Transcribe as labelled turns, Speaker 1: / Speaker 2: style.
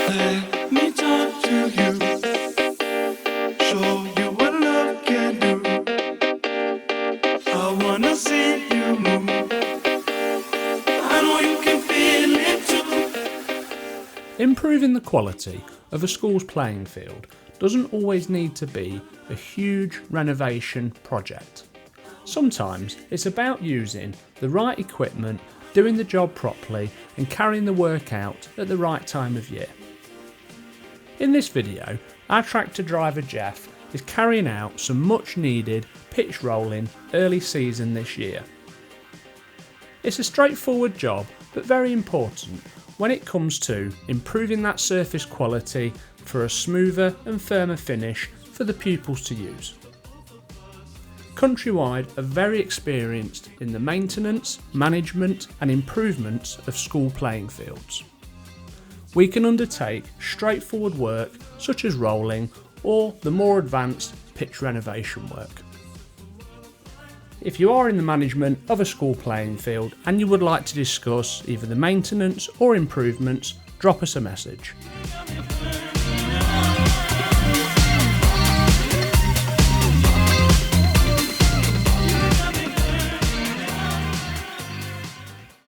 Speaker 1: Let me talk to you, show you what love can do. I wanna see you move. I know you can feel it too.
Speaker 2: Improving the quality of a school's playing field doesn't always need to be a huge renovation project. Sometimes it's about using the right equipment, doing the job properly and carrying the work out at the right time of year. In this video, our tractor driver Jeff is carrying out some much needed pitch rolling early season this year. It's a straightforward job but very important when it comes to improving that surface quality for a smoother and firmer finish for the pupils to use. Countrywide are very experienced in the maintenance, management and improvements of school playing fields. We can undertake straightforward work such as rolling or the more advanced pitch renovation work. If you are in the management of a school playing field and you would like to discuss either the maintenance or improvements, drop us a message.